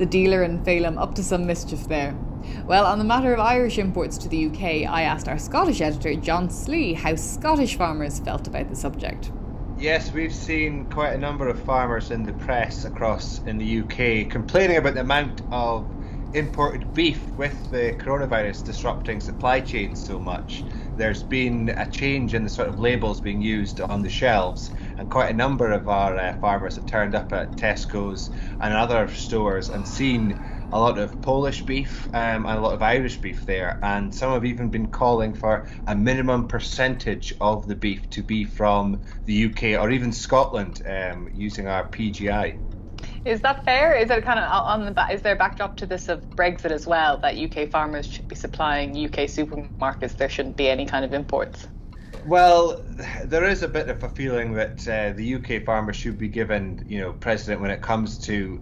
The dealer in Phelim up to some mischief there. Well, on the matter of Irish imports to the UK, I asked our Scottish editor, John Slee, how Scottish farmers felt about the subject. Yes, we've seen quite a number of farmers in the press across in the UK complaining about the amount of imported beef with the coronavirus disrupting supply chains so much. There's been a change in the sort of labels being used on the shelves, and quite a number of our farmers have turned up at Tesco's and other stores and seen a lot of Polish beef and a lot of Irish beef there, and some have even been calling for a minimum percentage of the beef to be from the UK or even Scotland, using our PGI. Is that fair? Is it kind of is there a backdrop to this of Brexit as well, that UK farmers should be supplying UK supermarkets? There shouldn't be any kind of imports. Well, there is a bit of a feeling that the UK farmers should be given, precedent when it comes to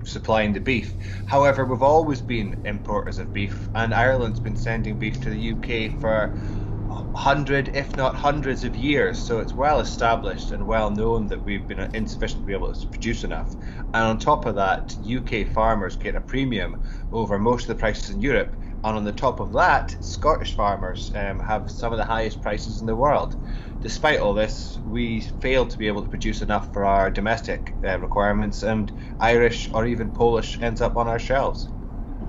supplying the beef. However, we've always been importers of beef, and Ireland's been sending beef to the UK for 100, if not hundreds of years. So it's well established and well known that we've been insufficient to be able to produce enough. And on top of that, UK farmers get a premium over most of the prices in Europe. And on the top of that, Scottish farmers have some of the highest prices in the world. Despite all this, we failed to be able to produce enough for our domestic requirements, and Irish or even Polish ends up on our shelves.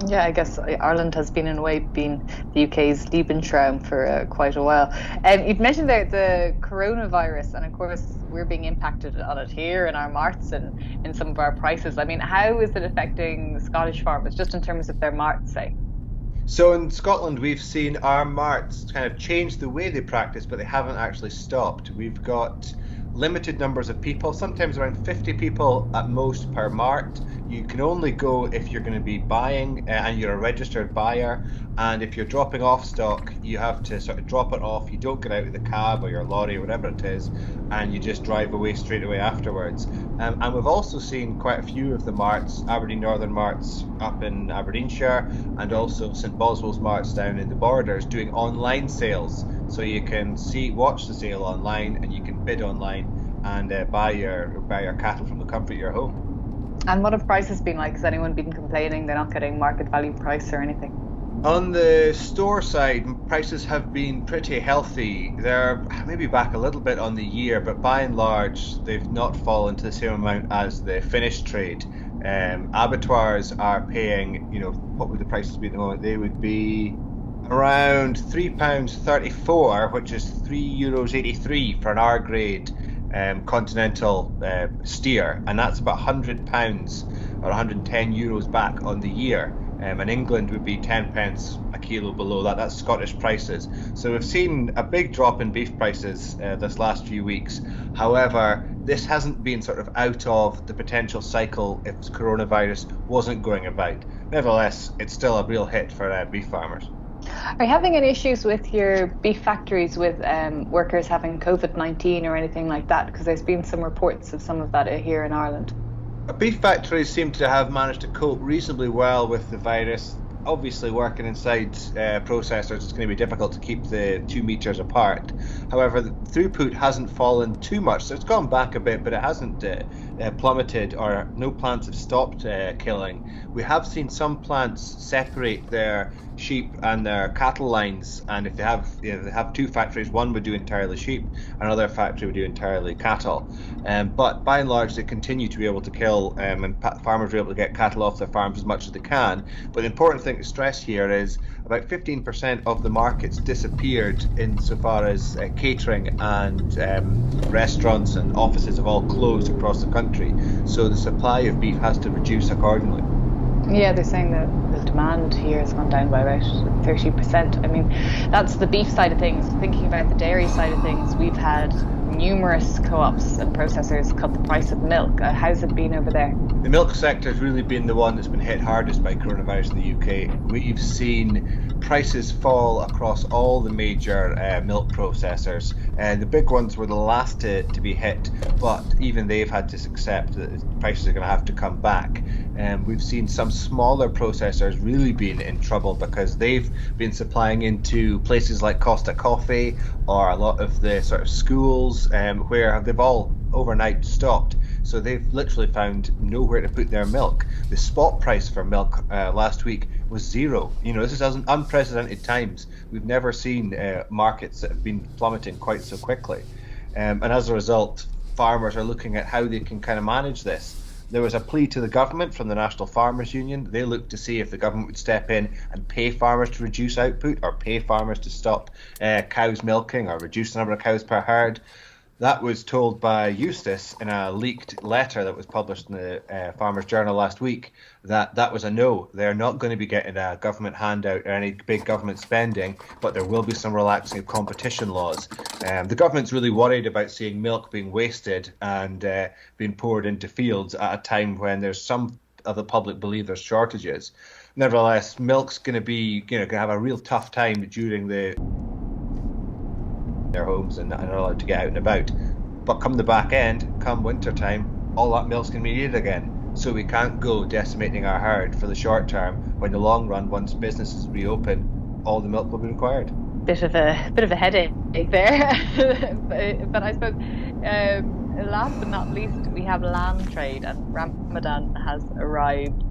Yeah, I guess Ireland has been, in a way, been the UK's Lebensraum for quite a while. You'd mentioned there the coronavirus, and of course we're being impacted on it here in our marts and in some of our prices. I mean, how is it affecting Scottish farmers, just in terms of their marts, say? So in Scotland, we've seen our marts kind of change the way they practice, but they haven't actually stopped. We've got limited numbers of people, sometimes around 50 people at most per mart. You can only go if you're going to be buying and you're a registered buyer, and if you're dropping off stock, you have to sort of drop it off. You don't get out of the cab or your lorry or whatever it is, and you just drive away straight away afterwards. And we've also seen quite a few of the marts, Aberdeen Northern marts up in Aberdeenshire, and also St Boswell's marts down in the Borders, doing online sales. So you can watch the sale online, and you can bid online and buy your cattle from the comfort of your home. And what have prices been like? Has anyone been complaining they're not getting market value price or anything? On the store side, prices have been pretty healthy. They're maybe back a little bit on the year, but by and large, they've not fallen to the same amount as the finished trade. Abattoirs are paying, what would the prices be at the moment? They would be around £3.34, which is €3.83 for an R grade continental steer, and that's about £100 or €110 back on the year. And England would be 10 pence a kilo below that. That's Scottish prices. So we've seen a big drop in beef prices this last few weeks. However, this hasn't been sort of out of the potential cycle if coronavirus wasn't going about. Nevertheless, it's still a real hit for beef farmers. Are you having any issues with your beef factories with workers having COVID-19 or anything like that? Because there's been some reports of some of that here in Ireland. Beef factories seem to have managed to cope reasonably well with the virus. Obviously, working inside processors, it's going to be difficult to keep the 2 meters apart. However, the throughput hasn't fallen too much, so it's gone back a bit, but it hasn't plummeted, or no plants have stopped killing. We have seen some plants separate their sheep and their cattle lines, and if they have 2 factories, one would do entirely sheep, another factory would do entirely cattle. But by and large, they continue to be able to kill, and farmers are able to get cattle off their farms as much as they can. But the important thing to stress here is about 15% of the markets disappeared insofar as catering and restaurants and offices have all closed across the country. So the supply of beef has to reduce accordingly. Yeah, they're saying that the demand here has gone down by about 30%. I mean, that's the beef side of things. Thinking about the dairy side of things, we've had numerous co-ops and processors cut the price of milk. How's it been over there? The milk sector has really been the one that's been hit hardest by coronavirus in the UK. We've seen prices fall across all the major milk processors. The big ones were the last to be hit, but even they've had to accept that prices are going to have to come back. We've seen some smaller processors really been in trouble because they've been supplying into places like Costa Coffee or a lot of the sort of schools where they've all overnight stopped. So they've literally found nowhere to put their milk. The spot price for milk last week was zero. This is unprecedented times. We've never seen markets that have been plummeting quite so quickly. And as a result, farmers are looking at how they can kind of manage this. There was a plea to the government from the National Farmers Union. They looked to see if the government would step in and pay farmers to reduce output or pay farmers to stop cows milking or reduce the number of cows per herd. That was told by Eustace in a leaked letter that was published in the Farmers Journal last week that was a no. They're not going to be getting a government handout or any big government spending, but there will be some relaxing of competition laws. The government's really worried about seeing milk being wasted and being poured into fields at a time when there's some of the public believe there's shortages. Nevertheless, milk's going to be going to have a real tough time during their homes and are not allowed to get out and about. But come the back end, come winter time, all that milk's going to be needed again. So we can't go decimating our herd for the short term when the long run, once businesses reopen, all the milk will be required. Bit of a headache there. but I suppose last but not least, we have lamb trade and Ramadan has arrived.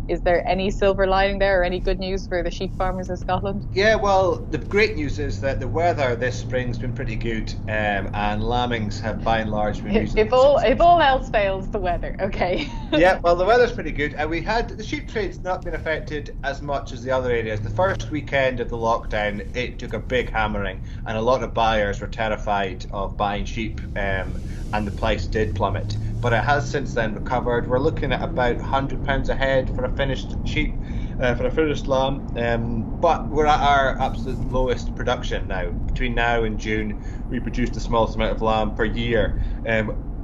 Is there any silver lining there or any good news for the sheep farmers of Scotland? Yeah, well, the great news is that the weather this spring's been pretty good, and lambings have by and large been reasonable. If all else fails, the weather, okay. Yeah, well, the weather's pretty good, and we had the sheep trade's not been affected as much as the other areas. The first weekend of the lockdown, it took a big hammering, and a lot of buyers were terrified of buying sheep, and the price did plummet. But it has since then recovered. We're looking at about £100 a head for a finished sheep, for a finished lamb. But we're at our absolute lowest production now. Between now and June, we produced the smallest amount of lamb per year,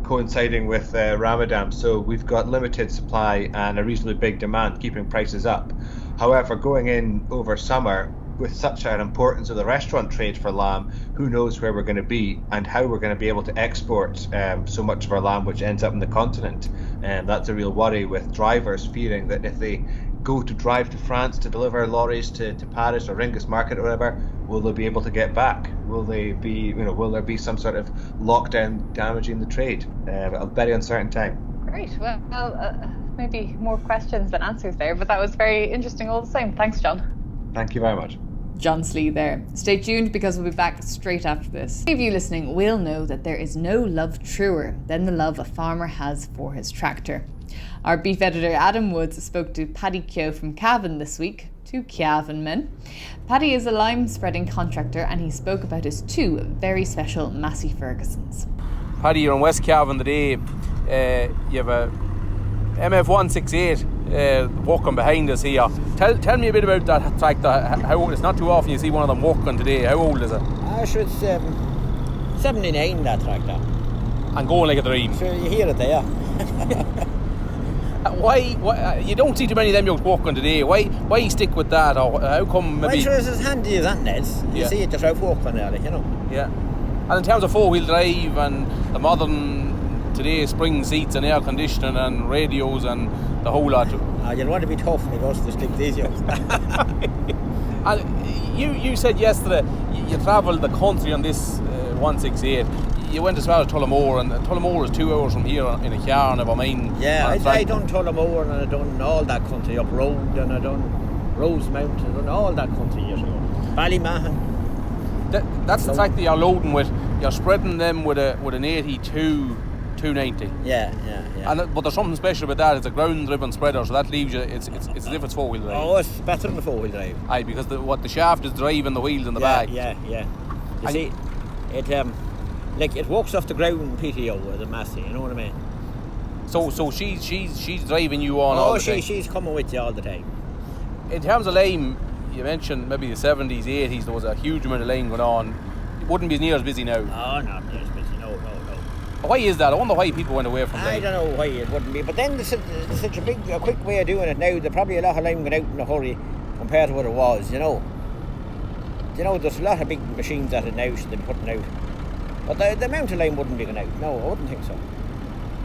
coinciding with Ramadan. So we've got limited supply and a reasonably big demand, keeping prices up. However, going in over summer, with such an importance of the restaurant trade for lamb, who knows where we're going to be and how we're going to be able to export so much of our lamb which ends up in the continent. And that's a real worry, with drivers fearing that if they go to drive to France to deliver lorries to Paris or Ringus Market or whatever, will they be able to get back? Will there be some sort of lockdown damaging the trade? A very uncertain time. Great. Well, maybe more questions than answers there, but that was very interesting all the same. Thanks, John. Thank you very much. John Slee there. Stay tuned because we'll be back straight after this. Any of you listening will know that there is no love truer than the love a farmer has for his tractor. Our beef editor Adam Woods spoke to Paddy from Cavan this week, two Cavan men. Paddy is a lime spreading contractor and he spoke about his two very special Massey Fergusons. Paddy, you're in West Cavan today. You have a MF 168 walking behind us here. Tell me a bit about that tractor. How it's not too often you see one of them walking today. How old is it? It's 79, that tractor. And going like a dream. So you hear it there. Why you don't see too many of them walking today? Why stick with that? Or how come maybe? Well, sure, it's as handy as that is. You see it yourself walking there, Yeah. And in terms of four-wheel drive and the modern today spring seats and air conditioning and radios and the whole lot. You'll want to be tough because the stick these years. And you said yesterday you travelled the country on this 168. You went as far as Tullamore, and Tullamore is 2 hours from here in a car and never mind. Yeah, I done Tullamore and I done all that country up road, and I done Rosemount, I done all that country years ago. Ballymahan. That's the tractor you're loading with. You're spreading them with an 82 290. Yeah. But there's something special about that. It's a ground-driven spreader, so that leaves you. It's as if it's four-wheel drive. Oh, it's better than the four-wheel drive. Aye, because the shaft is driving the wheels in the back. Yeah. You see, it walks off the ground PTO with a Massey. You know what I mean? So she's driving you on. Oh, she's coming with you all the time. In terms of lime, you mentioned maybe the 70s, 80s. There was a huge amount of lime going on. It wouldn't be near as busy now. Oh, not near as busy. No. Why is that? I wonder why people went away from lime. I don't know why it wouldn't be, but then there's such a quick way of doing it now. There's probably a lot of lime going out in a hurry compared to what it was, there's a lot of big machines at it now should they be putting out. But the amount of lime wouldn't be going out. No, I wouldn't think so.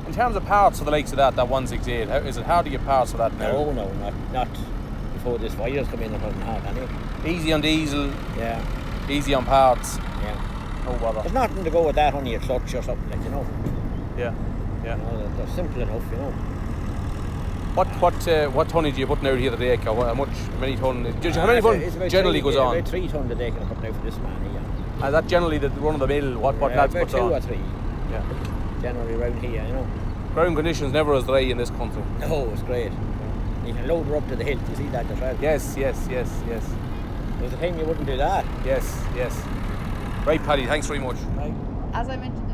In terms of parts for the likes of that 168, is it hard to get parts for that now? No, not before this virus come in. It wasn't hard anyway. Easy on diesel. Yeah. Easy on parts. Yeah. No bother. There's nothing to go with that, only a clutch or something, Yeah. Yeah. You know, they're simple enough, you know. What tonnage are you putting out here today? How many ton? How many ton generally goes on? About 3 ton today can I put out for this man here. Is that generally the run of the mill? What lads about puts 2 on? or 3. Yeah. Generally around here, you know. Ground conditions never as dry in this country. No, it's great. You can load her up to the hill. You see that as well? Yes. There's a time you wouldn't do that. Yes. Right, Paddy. Thanks very much. Right. As I mentioned